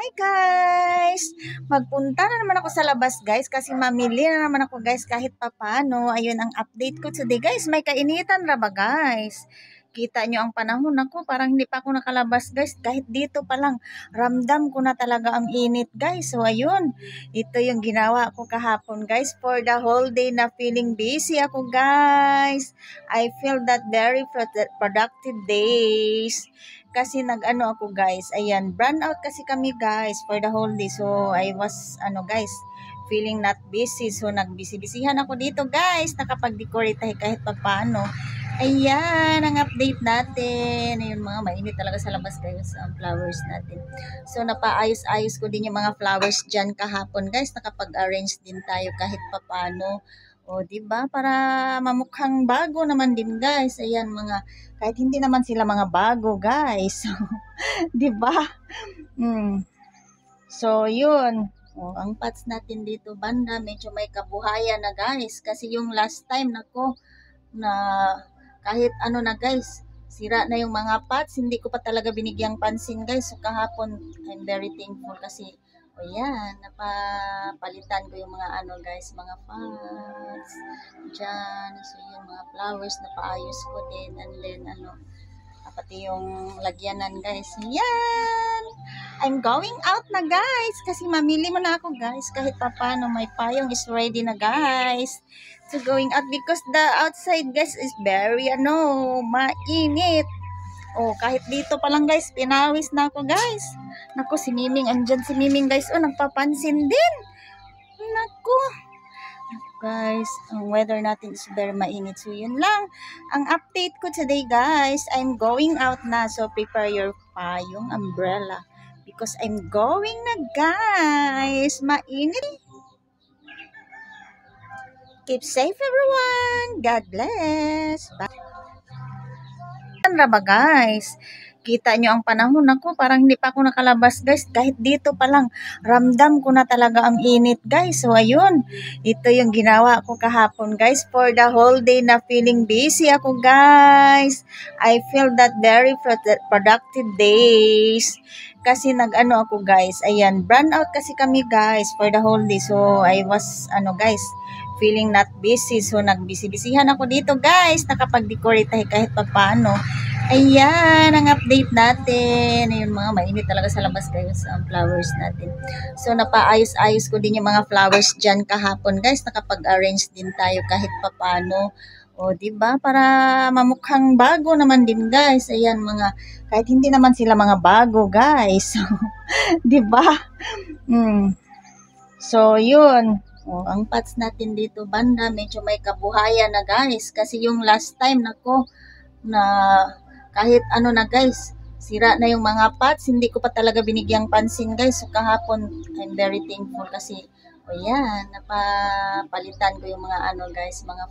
Hi guys! Magpunta na naman ako sa labas guys kasi mamili na naman ako guys kahit papano. Ayun ang update ko today guys. May kainitan ra ba guys? Kita nyo ang panahon ako. Parang hindi pa ako nakalabas guys. Kahit dito pa lang ramdam ko na talaga ang init guys. So ayun. Ito yung ginawa ko kahapon guys. For the whole day na feeling busy ako guys. I feel that very productive days. Kasi nag-ano ako guys, ayan, burn out kasi kami guys for the whole day. So I was guys, feeling not busy. So nagbisi-bisihan ako dito guys, nakapag-decorate kahit papaano. Ayan, ang update natin. Ayun mga mainit talaga sa labas guys, ang flowers natin. So napaayos-ayos ko din yung mga flowers dyan kahapon guys, nakapag-arrange din tayo kahit papaano. O, di ba? Para mamukhang bago naman din, guys. Ayan, kahit hindi naman sila mga bago, guys. 'Di ba? So, 'yun. Oh, ang pots natin dito banda, medyo may kabuhayan na, guys. Kasi yung last time nako na kahit ano na, guys, sira na yung mga pots, hindi ko pa talaga binigyang pansin, guys. So, kahapon, I'm very thankful kasi o yan, napapalitan ko yung mga guys, mga pots dyan. So yung mga flowers, napaayos ko din. And then pati yung lagyanan guys. Yan! I'm going out na guys kasi mamili mo na ako guys. Kahit papano may payong is ready na guys. So going out because the outside guys is very mainit. Oh, kahit dito pa lang guys, pinawis na ako guys. Naku, si Miming, andyan si Miming guys. Oh, nagpapansin din. Naku. Guys, ang weather natin is very mainit. So, yun lang. Ang update ko today guys, I'm going out na. So, prepare your payong umbrella. Because I'm going na guys. Mainit. Keep safe everyone. God bless. Bye. Ba guys, kita nyo ang panahon ako, parang hindi pa ako nakalabas guys, kahit dito pa lang ramdam ko na talaga ang init guys. So ayun, ito yung ginawa ko kahapon guys, for the whole day na feeling busy ako guys. I feel that very productive days kasi nag-ano ako guys, ayan, burn out kasi kami guys for the whole day. So I was guys, feeling not busy. So nagbisi-bisihan ako dito guys, nakapag-decorate kahit papaano. Ayan, ang update natin. Ayun mga mainit talaga sa labas guys, ang flowers natin. So napaayos-ayos ko din yung mga flowers dyan kahapon guys, nakapag-arrange din tayo kahit papano. O, di ba? Para mamukhang bago naman din guys. Ayan kahit hindi naman sila mga bago guys. Di ba? So, yun. Oh, ang pots natin dito banda, medyo may kabuhayan na guys. Kasi yung last time nako na kahit na guys, sira na yung mga pots, hindi ko pa talaga binigyang pansin guys. So kahapon, I'm very thankful kasi o yan, napapalitan ko yung mga guys, mga